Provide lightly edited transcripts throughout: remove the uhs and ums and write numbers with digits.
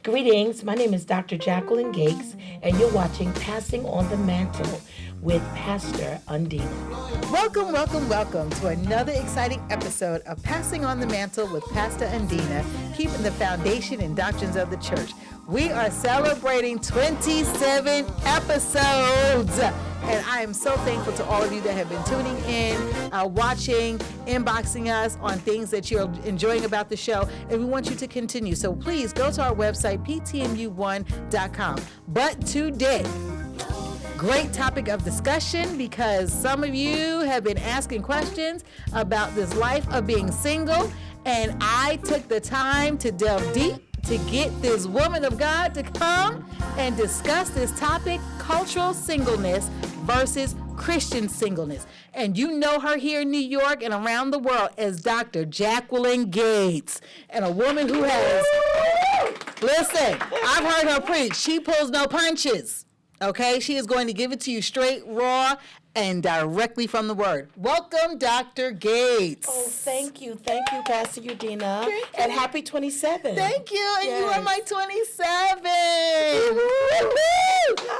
Greetings, my name is Dr. Jacqueline Gates, and you're watching Passing on the Mantle with Pastor Undena. Welcome, welcome, welcome to another exciting episode of Passing on the Mantle with Pastor Undena, keeping the foundation and doctrines of the church. We are celebrating 27 episodes. And I am so thankful to all of you that have been tuning in, watching, inboxing us on things that you're enjoying about the show. And we want you to continue. So please go to our website, ptmu1.com. But today, great topic of discussion because some of you have been asking questions about this life of being single. And I took the time to delve deep to get this woman of God to come and discuss this topic, cultural singleness versus Christian singleness. And you know her here in New York and around the world as Dr. Jacqueline Gates, and a woman who has, listen, I've heard her preach. She pulls no punches, okay? She is going to give it to you straight, raw, and directly from the word. Welcome, Dr. Gates. Oh, thank you, Pastor Undena, and happy 27. Thank you, and you are my 27.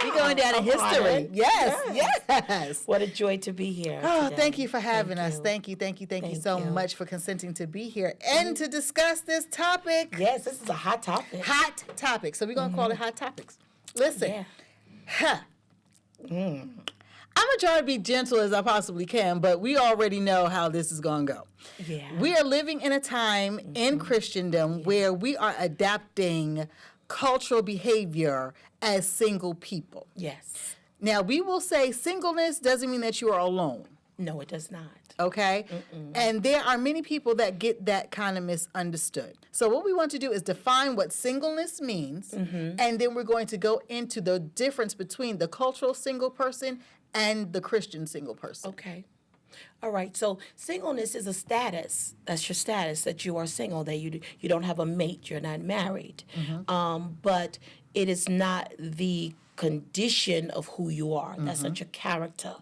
You're going down in history. Yes. What a joy to be here. Oh, today. thank you for having us. Thank you so much for consenting to be here and to discuss this topic. Yes, this is a hot topic. Hot topic. So we're going to call it Hot Topics. Listen. I'm going to try to be gentle as I possibly can, but we already know how this is going to go. Yeah. We are living in a time in Christendom where we are adapting cultural behavior as single people. Yes. Now, we will say singleness doesn't mean that you are alone. No, it does not. Okay? And there are many people that get that kind of misunderstood. So what we want to do is define what singleness means, and then we're going to go into the difference between the cultural single person and the Christian single person. Okay. All right. So singleness is a status. That's your status, that you are single, that you don't have a mate, you're not married. But it is not the condition of who you are. That's not your character.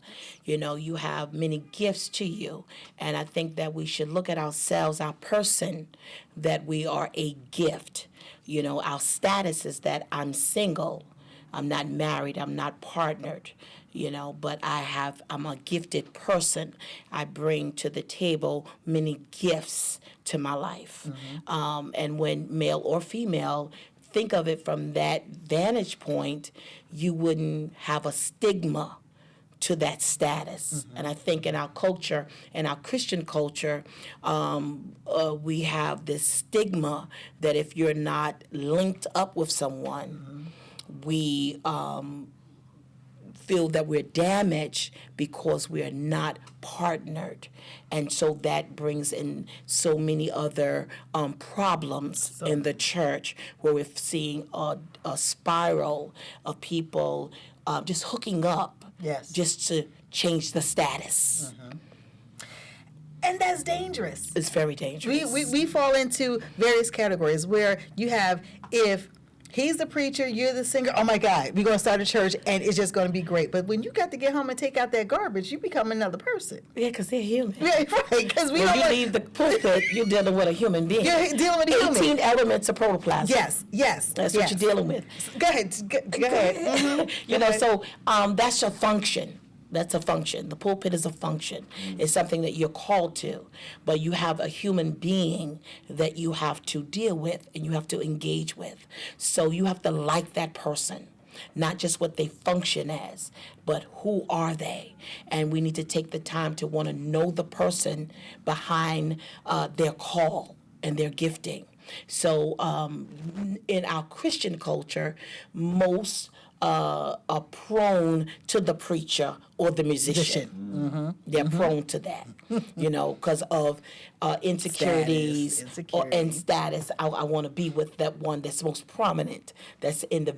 You know, you have many gifts to you. And I think that we should look at ourselves, our person, that we are a gift. You know, our status is that I'm single. I'm not married. I'm not partnered, you know, but I'm a gifted person. I bring to the table many gifts to my life. And when male or female, think of it from that vantage point, you wouldn't have a stigma to that status. And I think in our culture, in our Christian culture, we have this stigma that if you're not linked up with someone, we feel that we're damaged because we're not partnered. And so that brings in so many other problems in the church, where we're seeing a spiral of people just hooking up just to change the status. And that's dangerous. It's very dangerous. We fall into various categories where you have, if he's the preacher, you're the singer, oh my God, we're going to start a church and it's just going to be great. But when you got to get home and take out that garbage, you become another person. Yeah, because they're human. Right, because when you leave the pulpit, you're dealing with a human being. You're dealing with a human. 18 elements of protoplasm. Yes. That's what you're dealing with. Go ahead. Go ahead. You know, so that's your function. That's a function. The pulpit is a function. It's something that you're called to. But you have a human being that you have to deal with and you have to engage with. So you have to like that person, not just what they function as, but who are they? And we need to take the time to want to know the person behind their call and their gifting. So in our Christian culture, most are prone to the preacher or the musician. They're prone to that, you know, because of insecurities and status. I want to be with that one that's most prominent, that's in the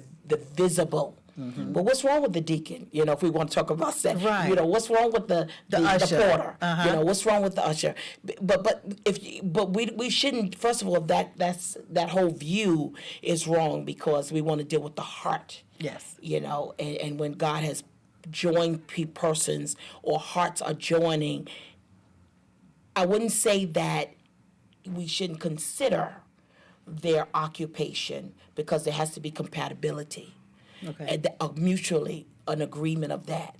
visible. But what's wrong with the deacon? You know, if we want to talk about that, right. You know, what's wrong with the usher. porter? You know, what's wrong with the usher? But we shouldn't. First of all, that whole view is wrong, because we want to deal with the heart. Yes. You know, and when God has joined persons, or hearts are joining, I wouldn't say that we shouldn't consider their occupation, because there has to be compatibility. Okay. And mutually an agreement of that.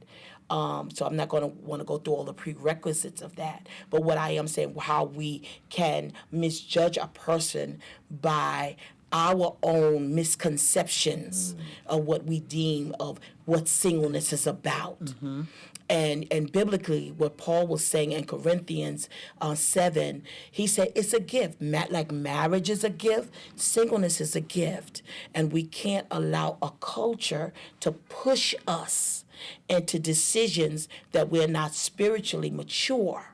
So I'm not going to want to go through all the prerequisites of that. But what I am saying, how we can misjudge a person by our own misconceptions of what we deem of what singleness is about. And biblically, what Paul was saying in Corinthians 7, he said it's a gift. Like marriage is a gift, singleness is a gift. And we can't allow a culture to push us into decisions that we're not spiritually mature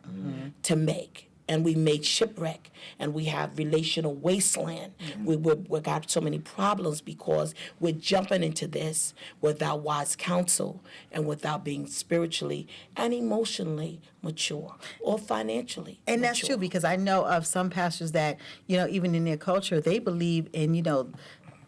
to make. And we made shipwreck, and we have relational wasteland. We got so many problems because we're jumping into this without wise counsel and without being spiritually and emotionally mature or financially And mature. that's true, because I know of some pastors that, even in their culture, they believe in,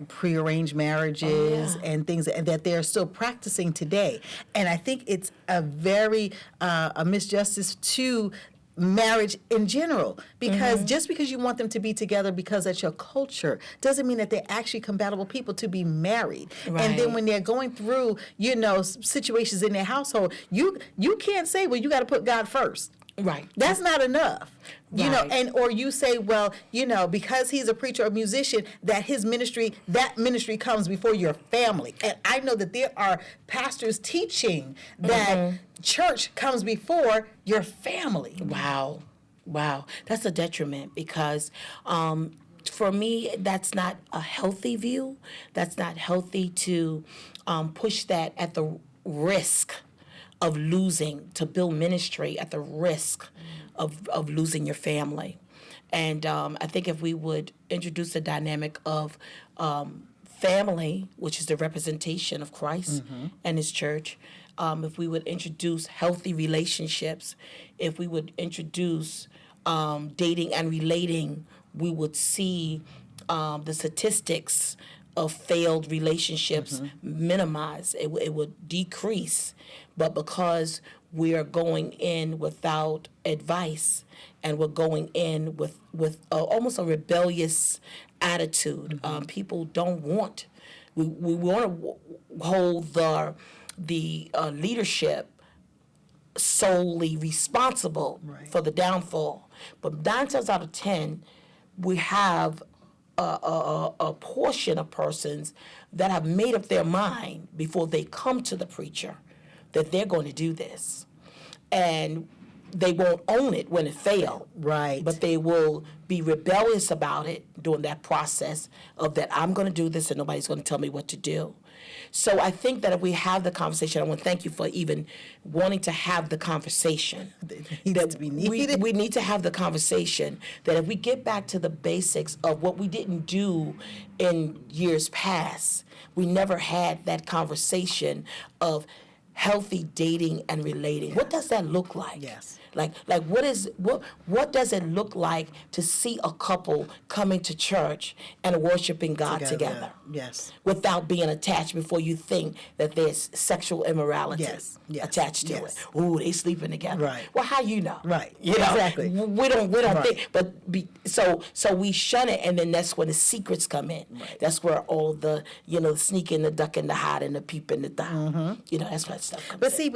prearranged marriages and things that they're still practicing today. And I think it's a very a misjustice to marriage in general, because just because you want them to be together because that's your culture doesn't mean that they're actually compatible people to be married. Right. And then when they're going through, situations in their household, you can't say, well, you got to put God first. Right. That's not enough. Right. Or you say, well, because he's a preacher or musician, that ministry comes before your family. And I know that there are pastors teaching that church comes before your family. Wow. That's a detriment, because for me, that's not a healthy view. That's not healthy to push that at the risk of losing, to build ministry at the risk of losing your family. And I think if we would introduce the dynamic of family, which is the representation of Christ and his church, if we would introduce healthy relationships, if we would introduce dating and relating, we would see the statistics of failed relationships minimize. It would decrease. But because we are going in without advice, and we're going in with almost a rebellious attitude, people don't want. We want to hold the leadership solely responsible for the downfall. But 9 times out of 10, we have a portion of persons that have made up their mind before they come to the preacher that they're going to do this. And they won't own it when it failed. Right. But they will be rebellious about it during that process of that I'm going to do this and nobody's going to tell me what to do. So I think that if we have the conversation, I want to thank you for even wanting to have the conversation. We need to have the conversation that if we get back to the basics of what we didn't do in years past, we never had that conversation of healthy dating and relating. What does that look like? Yes. Like what does it look like to see a couple coming to church and worshiping God together? Yes. Without being attached before you think that there's sexual immorality attached to it. Ooh, they sleeping together. Right. Well, how you know? Right. You know? Exactly. We don't think, but so we shun it, and then that's when the secrets come in. Right. That's where all the sneaking, the ducking, the hiding, the peeping, the that's where that stuff comes in. But see,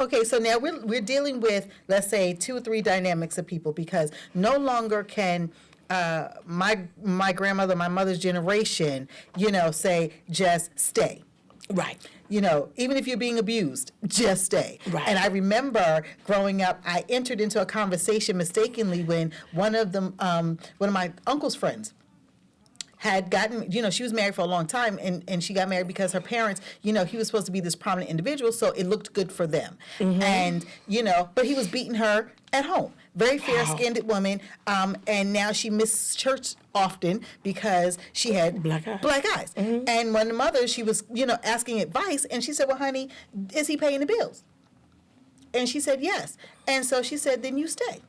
okay, so now we're dealing with, let's say, 2 or 3 dynamics of people, because no longer can my grandmother, my mother's generation, say, just stay. Right. Even if you're being abused, just stay. Right. And I remember growing up, I entered into a conversation mistakenly when one of my uncle's friends had gotten, she was married for a long time, and she got married because her parents, he was supposed to be this prominent individual, so it looked good for them. And, but he was beating her at home. Very fair-skinned woman, and now she missed church often because she had black eyes. And when the mother, she was, asking advice, and she said, well, honey, is he paying the bills? And she said, yes. And so she said, then you stay.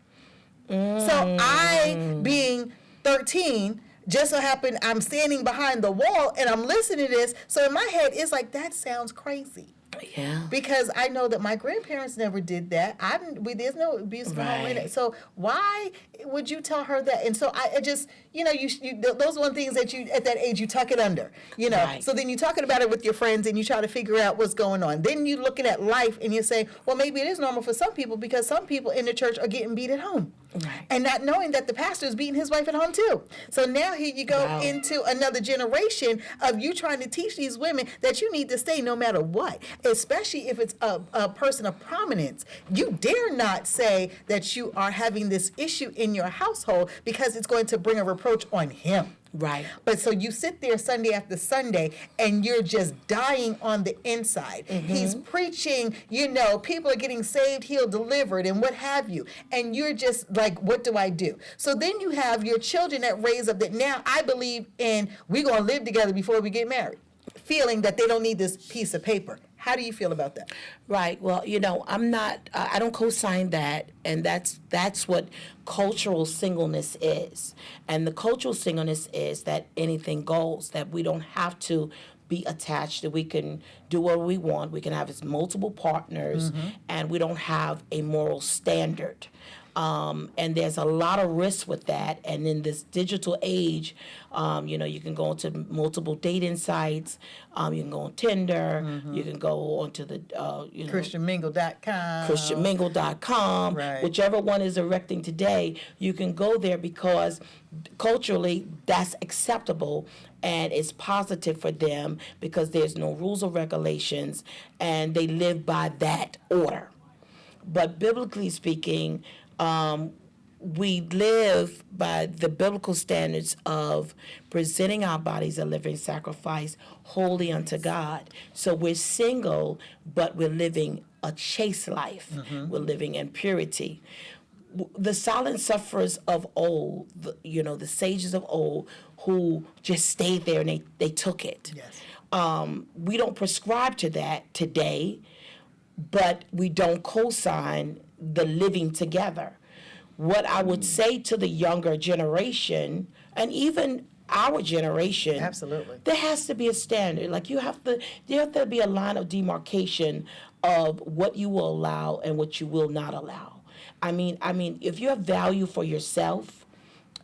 So I, being 13, just so happened I'm standing behind the wall and I'm listening to this. So in my head, it's like, that sounds crazy. Yeah. Because I know that my grandparents never did that. There's no abuse of home in it. Right. So why would you tell her that? And so I just, those are one things that you, at that age, you tuck it under, Right. So then you're talking about it with your friends and you try to figure out what's going on. Then you're looking at life and you say, well, maybe it is normal for some people because some people in the church are getting beat at home. Right. And not knowing that the pastor is beating his wife at home too. So now here you go Wow. into another generation of you trying to teach these women that you need to stay no matter what, especially if it's a person of prominence. You dare not say that you are having this issue in your household because it's going to bring a reproach on him. Right. But so you sit there Sunday after Sunday and you're just dying on the inside. He's preaching, people are getting saved, healed, delivered, and what have you. And you're just like, what do I do? So then you have your children that raise up that now I believe in, we're going to live together before we get married, feeling that they don't need this piece of paper. How do you feel about that? Right. Well, I don't co-sign that, and that's what cultural singleness is. And the cultural singleness is that anything goes, that we don't have to be attached, that we can do what we want, we can have multiple partners, and we don't have a moral standard. And there's a lot of risk with that. And in this digital age, you can go onto multiple dating sites. You can go on Tinder. You can go onto the, ChristianMingle.com. ChristianMingle.com. Right. Whichever one is erecting today, you can go there because culturally that's acceptable and it's positive for them because there's no rules or regulations and they live by that order. But biblically speaking, we live by the biblical standards of presenting our bodies a living sacrifice holy unto God. So we're single, but we're living a chaste life. We're living in purity. The silent sufferers of old, the sages of old who just stayed there and they took it. Yes. We don't prescribe to that today, but we don't co-sign the living together. What I would say to the younger generation, and even our generation, Absolutely. there has to be a standard. Like there have to be a line of demarcation of what you will allow and what you will not allow. I mean, if you have value for yourself,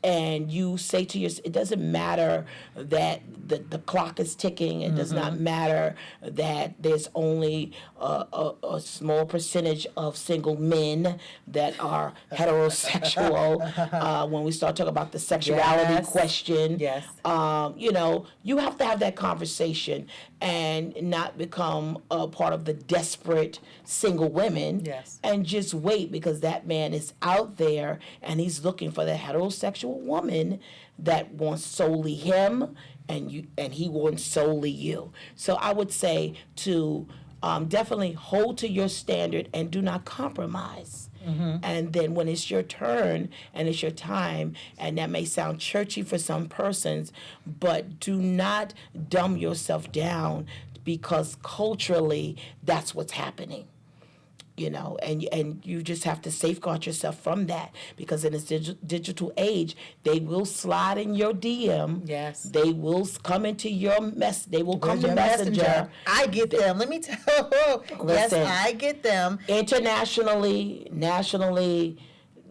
and you say to yourself, it doesn't matter that the clock is ticking. It does not matter that there's only a small percentage of single men that are heterosexual. When we start talking about the sexuality question, Yes. You have to have that conversation and not become a part of the desperate single women. Yes. And just wait because that man is out there and he's looking for the heterosexual woman that wants solely him and he wants solely you. So I would say to definitely hold to your standard and do not compromise. And then when it's your turn and it's your time, and that may sound churchy for some persons, but do not dumb yourself down because culturally that's what's happening. And you just have to safeguard yourself from that because in this digital age, they will slide in your DM. Yes. They will come into your mess. They will come to Your Messenger. I get them. Let me tell you. Yes, Listen. I get them. Internationally, nationally,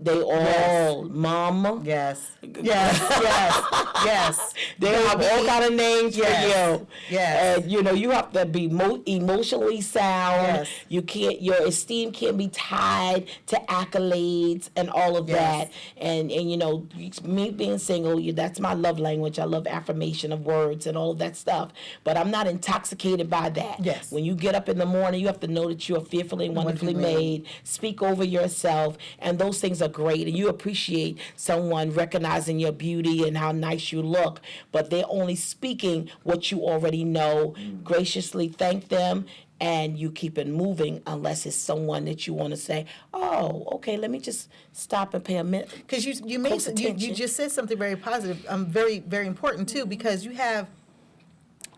they all mom. Yes. Yes. Yes. Yes. They have all kind of names Yes. for you. Yes. And you have to be emotionally sound. Yes. Your esteem can't be tied to accolades and all of Yes. that. And me being single, that's my love language. I love affirmation of words and all of that stuff. But I'm not intoxicated by that. Yes. When you get up in the morning, you have to know that you are fearfully and wonderfully made. Speak over yourself, and those things are great. And you appreciate someone recognizing your beauty and how nice you look, but they're only speaking what you already know. Graciously thank them, and you keep it moving unless it's someone that you want to say, oh, okay, let me just stop and pay a minute. Because you just said something very positive, very, very important too, because you have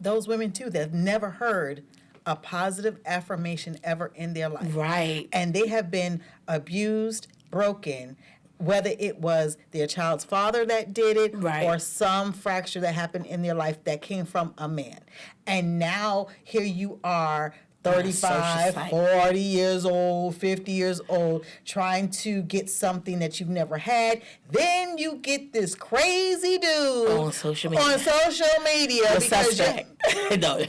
those women too that have never heard a positive affirmation ever in their life. Right. And they have been abused, broken, whether it was their child's father that did it, Right. or some fracture that happened in their life that came from a man. And now here you are 35, site. 40 years old, 50 years old, trying to get something that you've never had. Then you get this crazy dude On social media. The because suspect. No.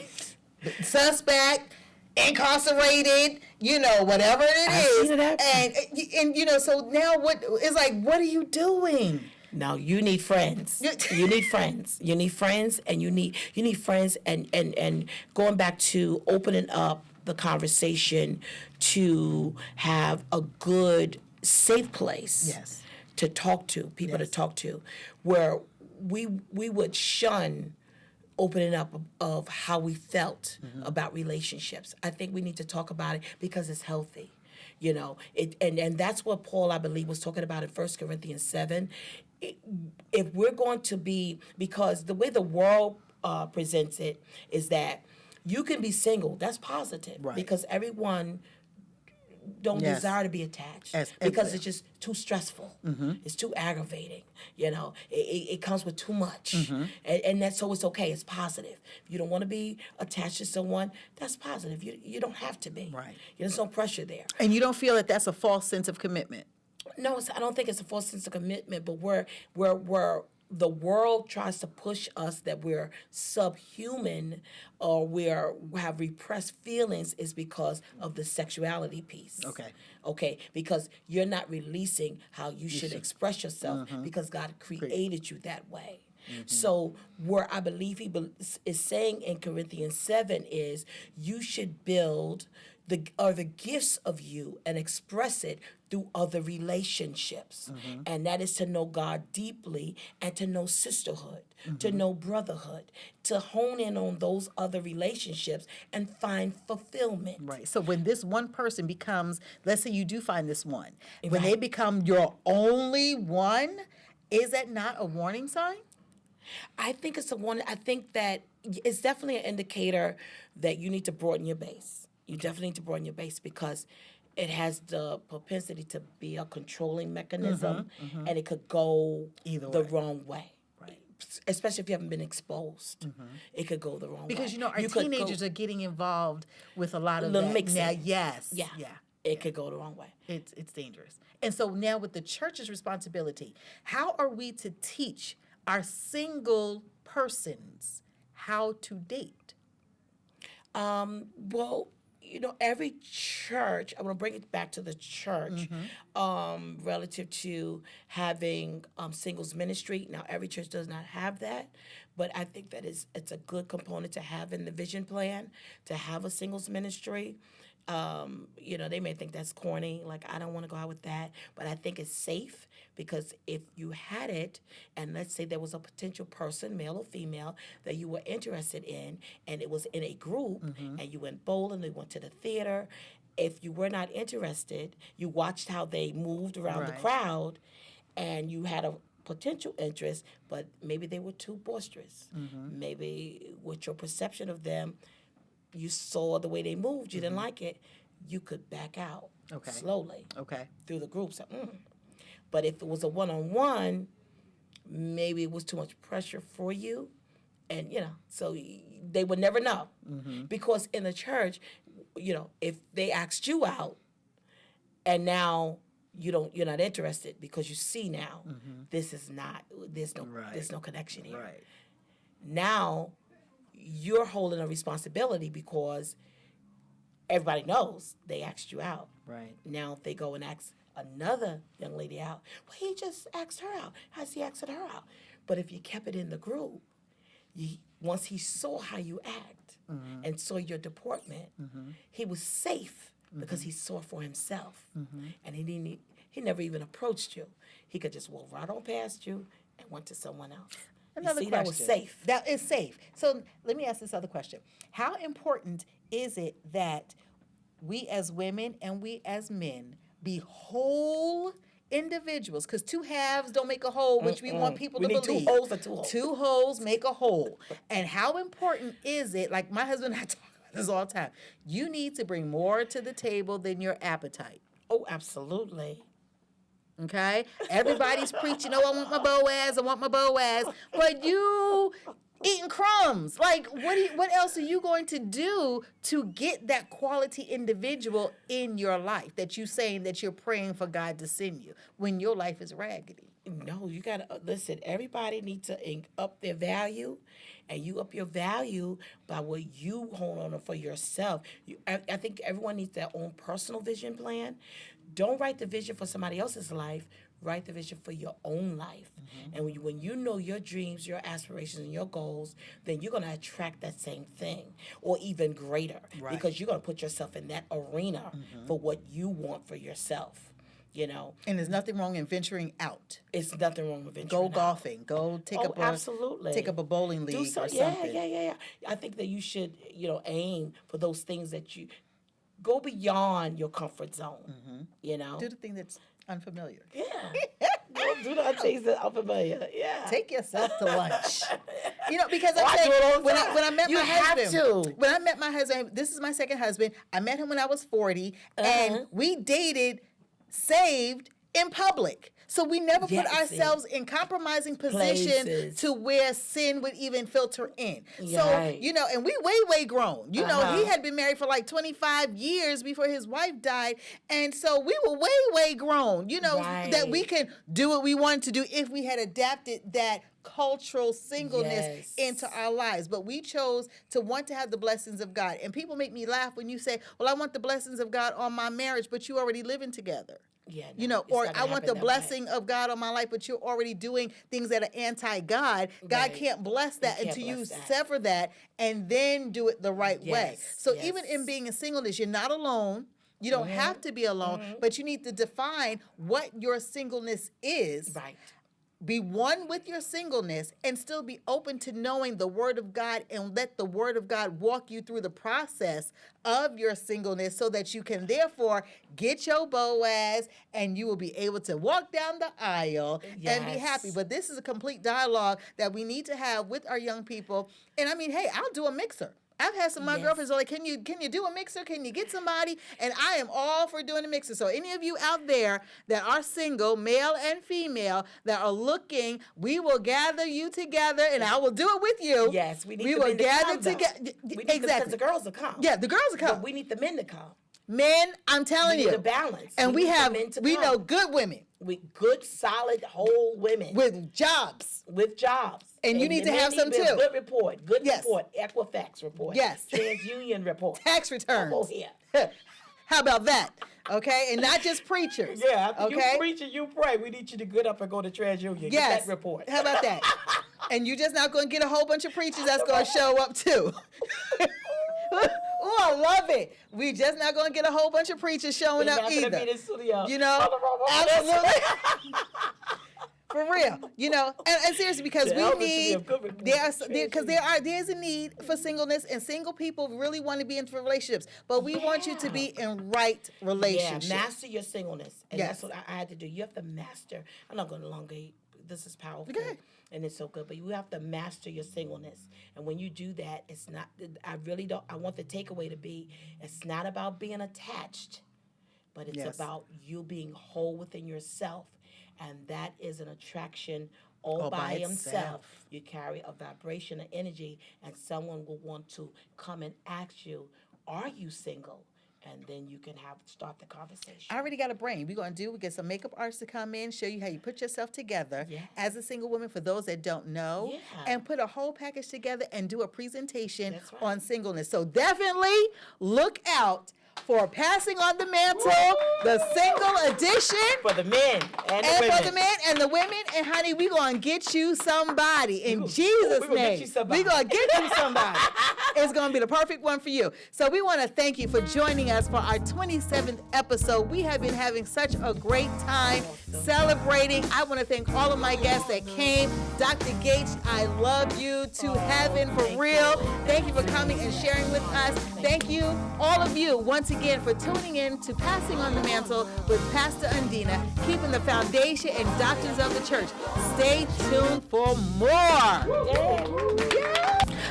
Suspect, incarcerated, whatever it is. And so now it's like, what are you doing? No, you need friends. You need friends. You need friends, and you need friends, and going back to opening up the conversation to have a good, safe place. Yes. To talk to people, to talk to, where we would shun opening up of how we felt about relationships. I think we need to talk about it because it's healthy. And that's what Paul, I believe, was talking about in 1 Corinthians 7. If we're going to be, because the way the world presents it is that you can be single, that's positive. Right. Because everyone don't desire to be attached because it's just too stressful. It's too aggravating. It comes with too much. And that's, so it's okay. It's positive. If you don't want to be attached to someone, that's positive. You don't have to be. Right. There's no pressure there. And you don't feel that that's a false sense of commitment? No, I don't think it's a false sense of commitment, but where the world tries to push us that we're subhuman or we have repressed feelings is because of the sexuality piece. Okay, because you're not releasing how you should express yourself because God created you that way. So where I believe he is saying in Corinthians 7 is you should build the gifts of you and express it through other relationships. And that is to know God deeply and to know sisterhood, to know brotherhood, to hone in on those other relationships and find fulfillment. Right. So when this one person becomes, let's say you do find this one, when they become your only one, is that not a warning sign? I think it's a warning. I think that it's definitely an indicator that you need to broaden your base. You definitely need to broaden your base because it has the propensity to be a controlling mechanism, and it could go the wrong way. Right. Especially if you haven't been exposed, it could go the wrong way. Because our teenagers are getting involved with a lot of that. Mixing. Now, yes. It could go the wrong way. It's dangerous. And so now with the church's responsibility, how are we to teach our single persons how to date? Well, every church, I'm going to bring it back to the church, relative to having singles ministry. Now, every church does not have that, but I think that it's a good component to have in the vision plan, to have a singles ministry. They may think that's corny, like I don't want to go out with that, but I think it's safe because if you had it, and let's say there was a potential person, male or female, that you were interested in, and it was in a group, and you went bowling, they went to the theater. If you were not interested, you watched how they moved around the crowd, and you had a potential interest, but maybe they were too boisterous. Maybe with your perception of them, you saw the way they moved, you didn't like it, you could back out slowly through the groups. But if it was a one-on-one, maybe it was too much pressure for you, and so they would never know. Because in the church, if they asked you out, and now you're not interested because you see now there's no connection here. Right. Now you're holding a responsibility because everybody knows they asked you out. Right. Now if they go and ask another young lady out, well, he just asked her out. How's he asking her out? But if you kept it in the group, once he saw how you act and saw your deportment, he was safe because he saw for himself. And he never even approached you. He could just walk right on past you and went to someone else. Another question. That was safe. That is safe. So let me ask this other question. How important is it that we as women and we as men be whole individuals? Because two halves don't make a whole, which we want people to believe. 2 wholes or 2 wholes. 2 wholes make a whole. And how important is it, like my husband and I talk about this all the time, you need to bring more to the table than your appetite. Oh, absolutely. Okay? Everybody's preaching, oh, I want my Boaz, I want my Boaz. But you eating crumbs. Like, what else are you going to do to get that quality individual in your life that you saying that you're praying for God to send you when your life is raggedy? No, you got to listen. Everybody needs to up their value, and you up your value by what you hold on for yourself. I think everyone needs their own personal vision plan. Don't write the vision for somebody else's life. Write the vision for your own life. And when you know your dreams, your aspirations, and your goals, then you're going to attract that same thing or even greater, because you're going to put yourself in that arena for what you want for yourself. You know, and there's nothing wrong in venturing out. It's nothing wrong with venturing Go out. golfing. Go take up absolutely. Take up a bowling league or something. Yeah. I think that you should, aim for those things that you go beyond your comfort zone. You know, do the thing that's unfamiliar. Yeah. Do the things that are unfamiliar. Yeah. Take yourself to lunch. Because I said when I met my husband, when I met my husband, this is my second husband. I met him when I was 40, and we dated, saved in public. So we never put ourselves in compromising position to where sin would even filter in. So, and we way grown. He had been married for like 25 years before his wife died. And so we were way grown, that we can do what we wanted to do if we had adapted that cultural singleness into our lives. But we chose to want to have the blessings of God. And people make me laugh when you say, well, I want the blessings of God on my marriage, but you already living together. Yeah, or I want the blessing of God on my life, but you're already doing things that are anti-God. God can't bless that until you sever that and then do it the right way. So even in being in singleness, you're not alone. You don't have to be alone, but you need to define what your singleness is. Right. Be one with your singleness and still be open to knowing the Word of God, and let the Word of God walk you through the process of your singleness so that you can therefore get your Boaz and you will be able to walk down the aisle and be happy. But this is a complete dialogue that we need to have with our young people. And I mean, hey, I'll do a mixer. I've had some of my girlfriends are like, can you do a mixer? Can you get somebody? And I am all for doing a mixer. So any of you out there that are single, male and female, that are looking, we will gather you together, and I will do it with you. Yes, we will gather together. Exactly. Because the girls will come. Yeah, the girls will come. But we need the men to come. Men, I'm telling you. The balance. And we know good women. With good, solid, whole women. With jobs. And you need to have some too. Good report. Report. Equifax report. Yes. TransUnion report. Tax returns. Oh, yeah. How about that? Okay, and not just preachers. Yeah, after you preach and you pray, we need you to get up and go to TransUnion. Yes. Get that report. How about that? And you're just not going to get a whole bunch of preachers that's going to show up too. Oh, I love it. We just not going to get a whole bunch of preachers showing up either. Be in studio. Absolutely. For real, and seriously, because we need, there's a need for singleness, and single people really want to be into relationships, but we want you to be in right relationships. Yeah, master your singleness, and that's what I had to do. You have to master. I'm not going to elongate. This is powerful. Okay. And it's so good, but you have to master your singleness. And when you do that, it's not, I want the takeaway to be, it's not about being attached, but it's about you being whole within yourself. And that is an attraction all by himself. You carry a vibration of energy, and someone will want to come and ask you, are you single? And then you can start the conversation. I already got a brain. We get some makeup artists to come in, show you how you put yourself together as a single woman, for those that don't know, and put a whole package together and do a presentation on singleness. So definitely look out for Passing on the Mantle, the single edition. For the men and the women. For the men and the women. And honey, we're going to get you somebody in Jesus' name. We're going to get you somebody. It's going to be the perfect one for you. So we want to thank you for joining us for our 27th episode. We have been having such a great time celebrating. I want to thank all of my guests that came. Dr. Gates, I love you to heaven for real. Thank you for coming and sharing with us. Thank you, all of you, once again, for tuning in to Passing on the Mantle with Pastor Undena, keeping the foundation and doctrines of the church. Stay tuned for more.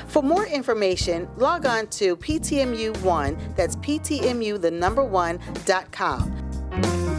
For more information, log on to PTMU1, that's PTMU1.com.